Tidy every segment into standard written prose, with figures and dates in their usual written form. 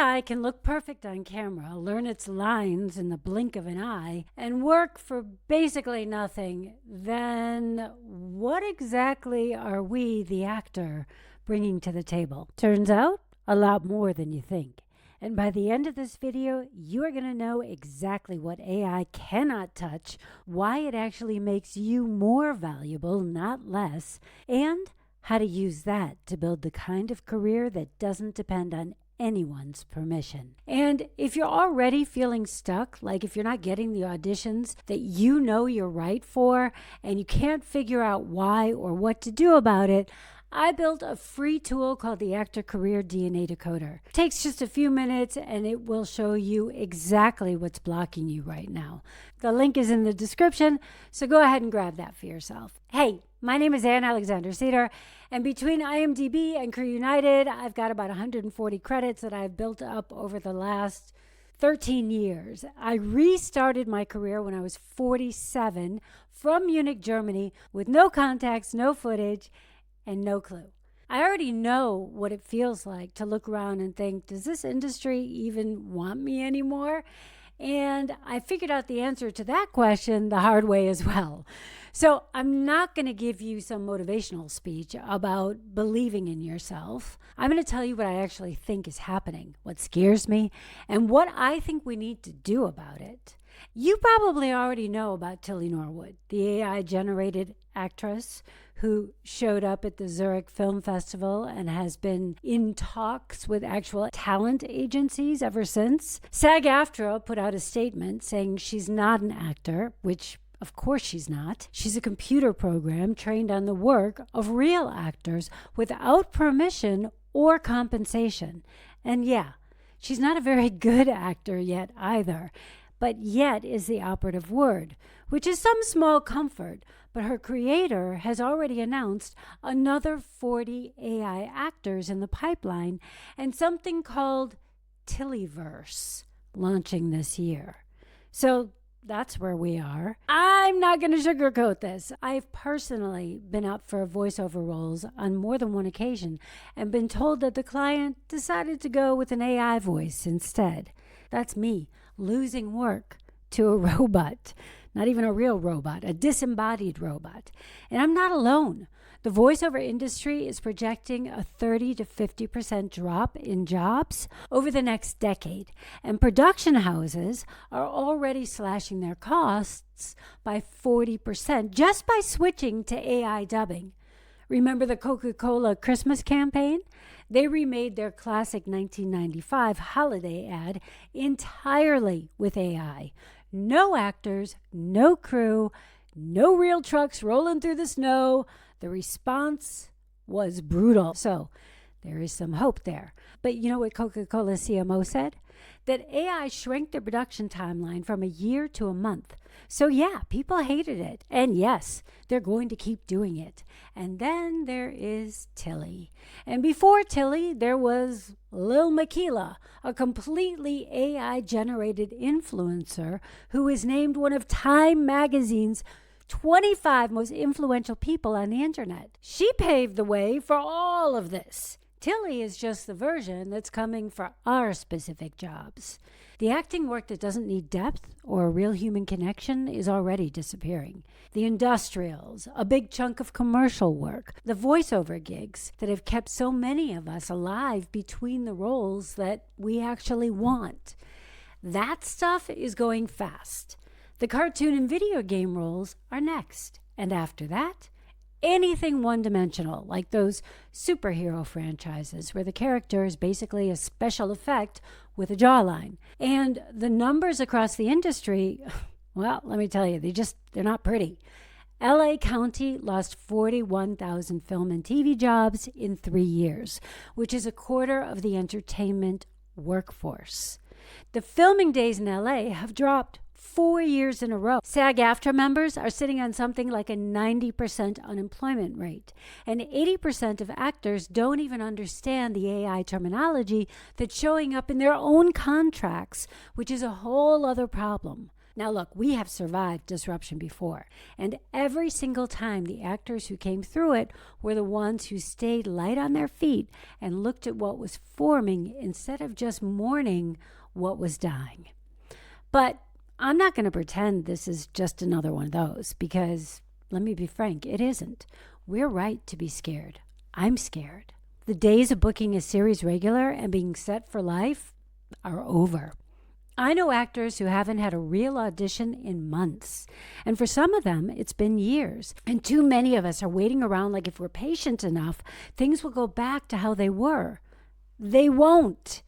AI can look perfect on camera, learn its lines in the blink of an eye, and work for basically nothing, then what exactly are we, the actor, bringing to the table? Turns out, a lot more than you think. And by the end of this video, you are going to know exactly what AI cannot touch, why it actually makes you more valuable, not less, and how to use that to build the kind of career that doesn't depend on anyone's permission. And if you're already feeling stuck, like if you're not getting the auditions that you know you're right for, and you can't figure out why or what to do about it, I built a free tool called the Actor Career DNA Decoder. It takes just a few minutes and it will show you exactly what's blocking you right now. The link is in the description, so go ahead and grab that for yourself. Hey, my name is Ann Alexander Cedar, and between IMDb and Career United, I've got about 140 credits that I've built up over the last 13 years. I restarted my career when I was 47 from Munich, Germany, with no contacts, no footage, and no clue. I already know what it feels like to look around and think, does this industry even want me anymore? And I figured out the answer to that question the hard way as well. So I'm not going to give you some motivational speech about believing in yourself. I'm going to tell you what I actually think is happening, what scares me, and what I think we need to do about it. You probably already know about Tilly Norwood, the AI-generated actress who showed up at the Zurich Film Festival and has been in talks with actual talent agencies ever since. SAG-AFTRA put out a statement saying she's not an actor, which of course she's not. She's a computer program trained on the work of real actors without permission or compensation. And yeah, she's not a very good actor yet either. But yet is the operative word, which is some small comfort. But her creator has already announced another 40 AI actors in the pipeline and something called Tillyverse launching this year. So that's where we are. I'm not going to sugarcoat this. I've personally been up for voiceover roles on more than one occasion and been told that the client decided to go with an AI voice instead. That's me losing work to a robot, not even a real robot, a disembodied robot. And I'm not alone. The voiceover industry is projecting a 30 to 50% drop in jobs over the next decade. And production houses are already slashing their costs by 40% just by switching to AI dubbing. Remember the Coca-Cola Christmas campaign? They remade their classic 1995 holiday ad entirely with AI. No actors, no crew, no real trucks rolling through the snow. The response was brutal. So there is some hope there. But you know what Coca-Cola CMO said? That AI shrank the production timeline from a year to a month. So yeah, people hated it. And yes, they're going to keep doing it. And then there is Tilly. And before Tilly, there was Lil Makila, a completely AI-generated influencer who is named one of Time Magazine's 25 most influential people on the internet. She paved the way for all of this. Tilly is just the version that's coming for our specific jobs. The acting work that doesn't need depth or a real human connection is already disappearing. The industrials, a big chunk of commercial work, the voiceover gigs that have kept so many of us alive between the roles that we actually want. That stuff is going fast. The cartoon and video game roles are next. And after that, anything one-dimensional, like those superhero franchises where the character is basically a special effect with a jawline. And the numbers across the industry, well, let me tell you, they're not pretty. LA County lost 41,000 film and TV jobs in 3 years, which is a quarter of the entertainment workforce. The filming days in LA have dropped 4 years in a row. SAG-AFTRA members are sitting on something like a 90% unemployment rate. And 80% of actors don't even understand the AI terminology that's showing up in their own contracts, which is a whole other problem. Now, look, we have survived disruption before, and every single time the actors who came through it were the ones who stayed light on their feet and looked at what was forming instead of just mourning what was dying. But I'm not going to pretend this is just another one of those, because let me be frank, it isn't. We're right to be scared. I'm scared. The days of booking a series regular and being set for life are over. I know actors who haven't had a real audition in months, and for some of them, it's been years. And too many of us are waiting around like if we're patient enough, things will go back to how they were. They won't.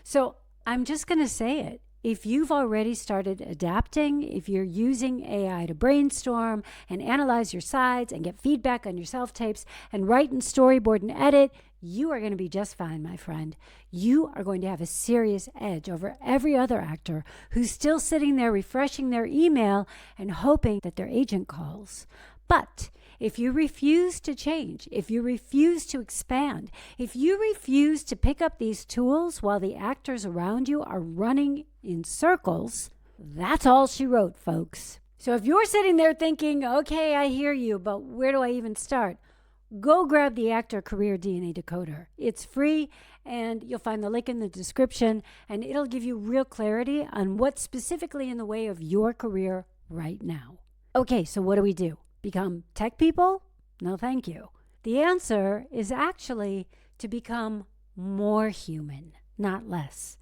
So I'm just going to say it. If you've already started adapting, if you're using AI to brainstorm and analyze your sides and get feedback on your self-tapes and write and storyboard and edit, you are going to be just fine, my friend. You are going to have a serious edge over every other actor who's still sitting there refreshing their email and hoping that their agent calls. But if you refuse to change, if you refuse to expand, if you refuse to pick up these tools while the actors around you are running in circles, that's all she wrote, folks. So if you're sitting there thinking, okay, I hear you, but where do I even start? Go grab the Actor Career DNA Decoder. It's free, and you'll find the link in the description, and it'll give you real clarity on what's specifically in the way of your career right now. Okay, so what do? Become tech people? No, thank you. The answer is actually to become more human, not less.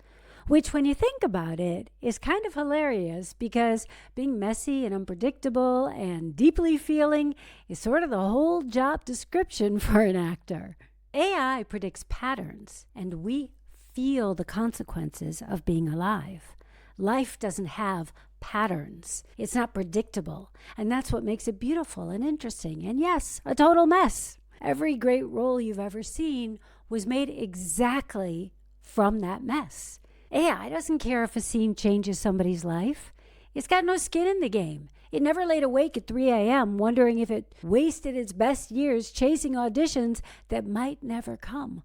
Which, when you think about it, is kind of hilarious because being messy and unpredictable and deeply feeling is sort of the whole job description for an actor. AI predicts patterns, and we feel the consequences of being alive. Life doesn't have patterns. It's not predictable, and that's what makes it beautiful and interesting, and yes, a total mess. Every great role you've ever seen was made exactly from that mess. AI doesn't care if a scene changes somebody's life. It's got no skin in the game. It never laid awake at 3 a.m. wondering if it wasted its best years chasing auditions that might never come.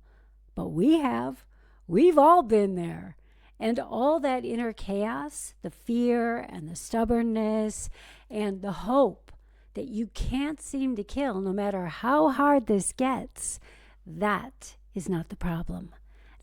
But we have. We've all been there. And all that inner chaos, the fear and the stubbornness and the hope that you can't seem to kill no matter how hard this gets, that is not the problem.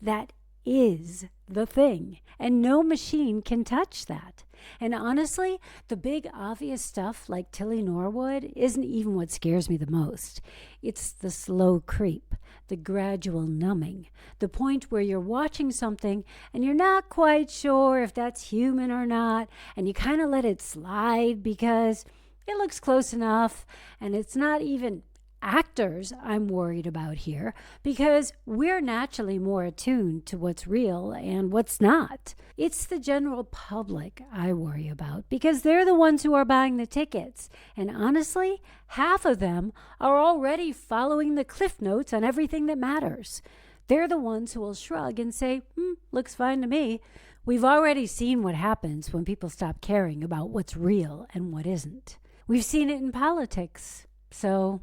That is the thing, and no machine can touch that. And honestly, the big obvious stuff like Tilly Norwood isn't even what scares me the most. It's the slow creep, the gradual numbing, the point where you're watching something and you're not quite sure if that's human or not, and you kind of let it slide because it looks close enough, and it's not even actors I'm worried about here, because we're naturally more attuned to what's real and what's not. It's the general public I worry about, because they're the ones who are buying the tickets, and honestly, half of them are already following the cliff notes on everything that matters. They're the ones who will shrug and say, looks fine to me. We've already seen what happens when people stop caring about what's real and what isn't. We've seen it in politics, so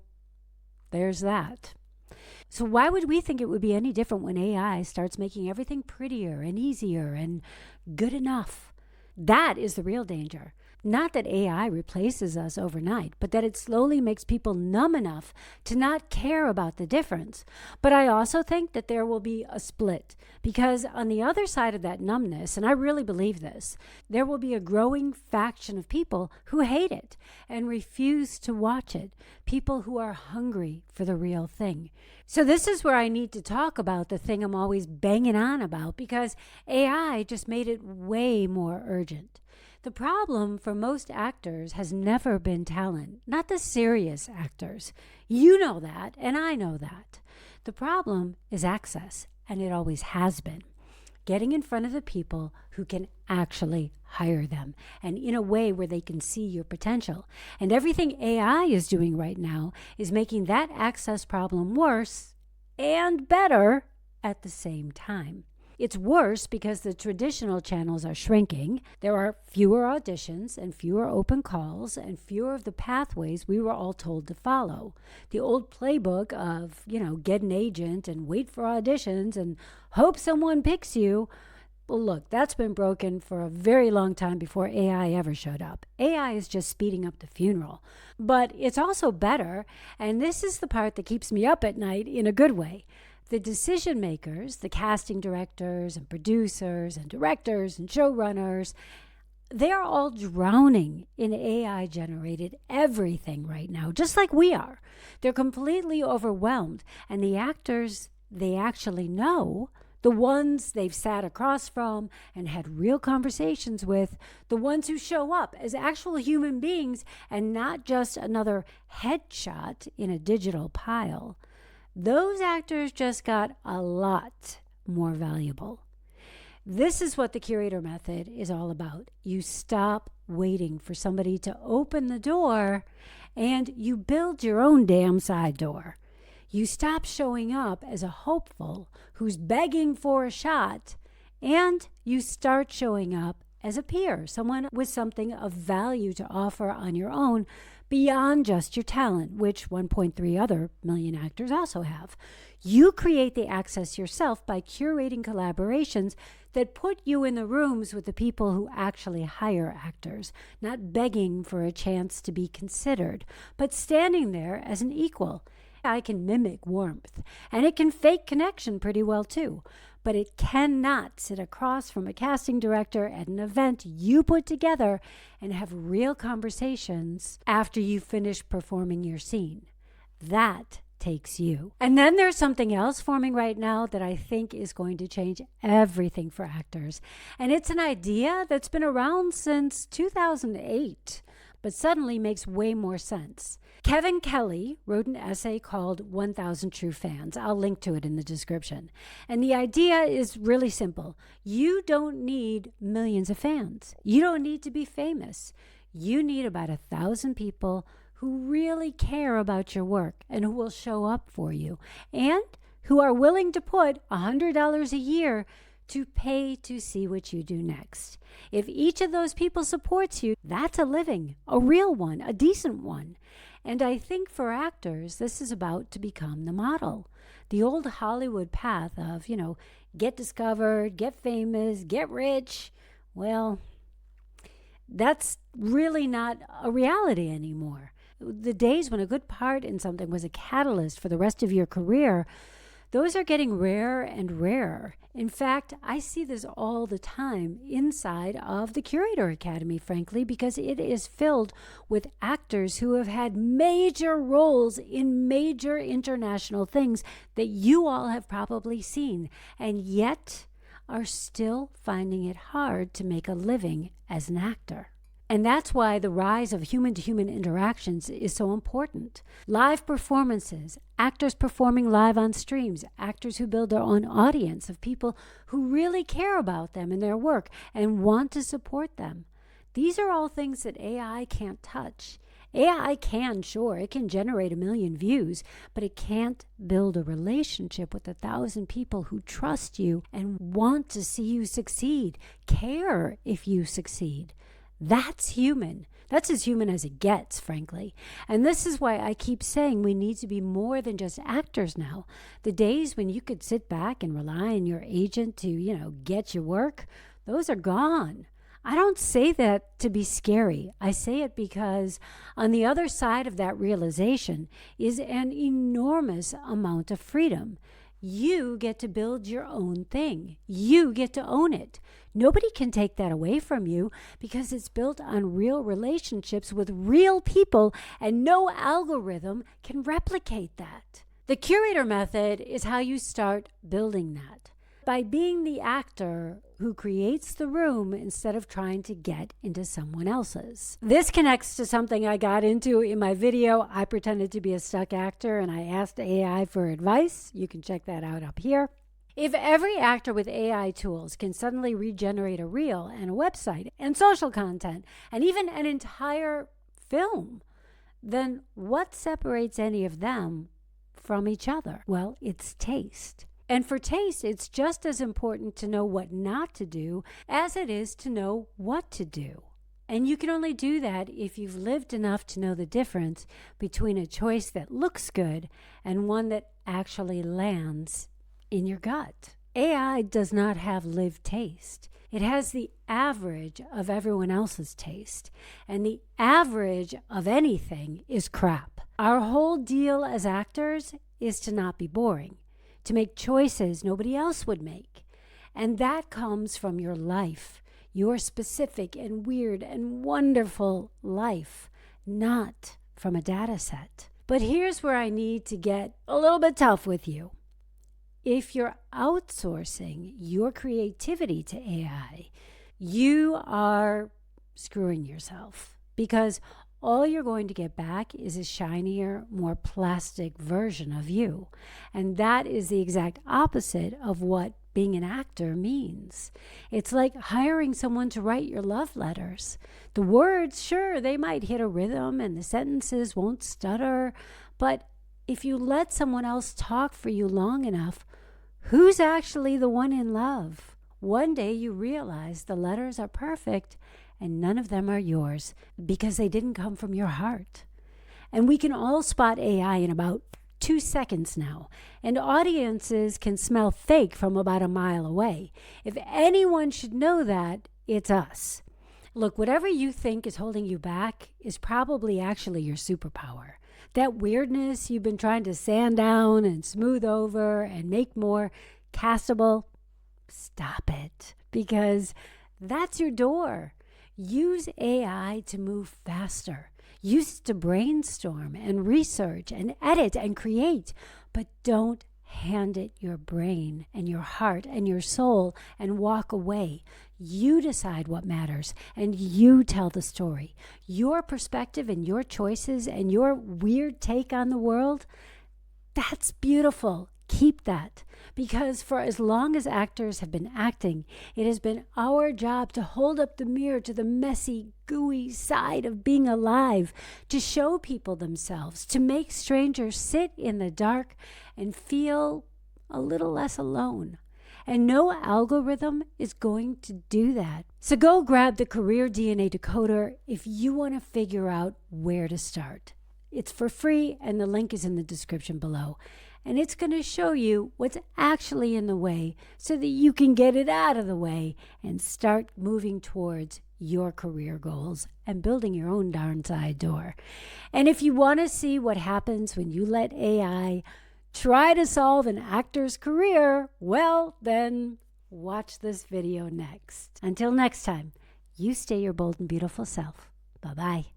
there's that. So why would we think it would be any different when AI starts making everything prettier and easier and good enough? That is the real danger. Not that AI replaces us overnight, but that it slowly makes people numb enough to not care about the difference. But I also think that there will be a split, because on the other side of that numbness, and I really believe this, there will be a growing faction of people who hate it and refuse to watch it, people who are hungry for the real thing. So this is where I need to talk about the thing I'm always banging on about, because AI just made it way more urgent. The problem for most actors has never been talent, not the serious actors. You know that, and I know that. The problem is access, and it always has been. Getting in front of the people who can actually hire them, and in a way where they can see your potential. And everything AI is doing right now is making that access problem worse and better at the same time. It's worse because the traditional channels are shrinking. There are fewer auditions and fewer open calls and fewer of the pathways we were all told to follow. The old playbook of, get an agent and wait for auditions and hope someone picks you, Well, look, that's been broken for a very long time before AI ever showed up. AI is just speeding up the funeral. But it's also better, and this is the part that keeps me up at night in a good way. The decision makers, the casting directors and producers and directors and showrunners, they are all drowning in AI generated everything right now, just like we are. They're completely overwhelmed, and the actors they actually know, the ones they've sat across from and had real conversations with, the ones who show up as actual human beings and not just another headshot in a digital pile, those actors just got a lot more valuable. This is what the curator method is all about. You stop waiting for somebody to open the door and you build your own damn side door. You stop showing up as a hopeful who's begging for a shot, and you start showing up as a peer, someone with something of value to offer on your own beyond just your talent, which 1.3 other million actors also have. You create the access yourself by curating collaborations that put you in the rooms with the people who actually hire actors, not begging for a chance to be considered, but standing there as an equal. I can mimic warmth, and it can fake connection pretty well too, but it cannot sit across from a casting director at an event you put together and have real conversations after you finish performing your scene. That takes you. And then there's something else forming right now that I think is going to change everything for actors. And it's an idea that's been around since 2008, but suddenly makes way more sense. Kevin Kelly wrote an essay called 1,000 True Fans. I'll link to it in the description. And the idea is really simple. You don't need millions of fans. You don't need to be famous. You need about 1,000 people who really care about your work and who will show up for you and who are willing to put $100 a year to pay to see what you do next. If each of those people supports you, that's a living, a real one, a decent one. And I think for actors, this is about to become the model. The old Hollywood path of, get discovered, get famous, get rich. Well, that's really not a reality anymore. The days when a good part in something was a catalyst for the rest of your career, those are getting rarer and rarer. In fact, I see this all the time inside of the Curator Academy, frankly, because it is filled with actors who have had major roles in major international things that you all have probably seen, and yet are still finding it hard to make a living as an actor. And that's why the rise of human-to-human interactions is so important. Live performances, actors performing live on streams, actors who build their own audience of people who really care about them and their work and want to support them. These are all things that AI can't touch. AI can, sure, it can generate 1 million views, but it can't build a relationship with 1,000 people who trust you and want to see you succeed, care if you succeed. That's human. That's as human as it gets, frankly. And this is why I keep saying we need to be more than just actors now. The days when you could sit back and rely on your agent to, get your work, those are gone. I don't say that to be scary. I say it because on the other side of that realization is an enormous amount of freedom. You get to build your own thing. You get to own it. Nobody can take that away from you because it's built on real relationships with real people, and no algorithm can replicate that. The curator method is how you start building that. By being the actor who creates the room instead of trying to get into someone else's. This connects to something I got into in my video. I pretended to be a stuck actor and I asked AI for advice. You can check that out up here. If every actor with AI tools can suddenly regenerate a reel and a website and social content and even an entire film, then what separates any of them from each other? Well, it's taste. And for taste, it's just as important to know what not to do as it is to know what to do. And you can only do that if you've lived enough to know the difference between a choice that looks good and one that actually lands in your gut. AI does not have lived taste. It has the average of everyone else's taste. And the average of anything is crap. Our whole deal as actors is to not be boring, to make choices nobody else would make. And that comes from your life, your specific and weird and wonderful life, not from a data set. But here's where I need to get a little bit tough with you. If you're outsourcing your creativity to AI, you are screwing yourself, because all you're going to get back is a shinier, more plastic version of you. And that is the exact opposite of what being an actor means. It's like hiring someone to write your love letters. The words, sure, they might hit a rhythm and the sentences won't stutter, but if you let someone else talk for you long enough, who's actually the one in love? One day you realize the letters are perfect and none of them are yours because they didn't come from your heart. And we can all spot AI in about 2 seconds now, and audiences can smell fake from about a mile away. If anyone should know that, it's us. Look, whatever you think is holding you back is probably actually your superpower. That weirdness you've been trying to sand down and smooth over and make more castable, stop it, because that's your door. Use AI to move faster. Use it to brainstorm and research and edit and create, but don't hand it your brain and your heart and your soul and walk away. You decide what matters and you tell the story. Your perspective and your choices and your weird take on the world, that's beautiful. Keep that, because for as long as actors have been acting, it has been our job to hold up the mirror to the messy, gooey side of being alive, to show people themselves, to make strangers sit in the dark and feel a little less alone. And no algorithm is going to do that. So go grab the Career DNA Decoder if you want to figure out where to start. It's for free and the link is in the description below. And it's going to show you what's actually in the way so that you can get it out of the way and start moving towards your career goals and building your own darn side door. And if you want to see what happens when you let AI try to solve an actor's career, well, then watch this video next. Until next time, you stay your bold and beautiful self. Bye-bye.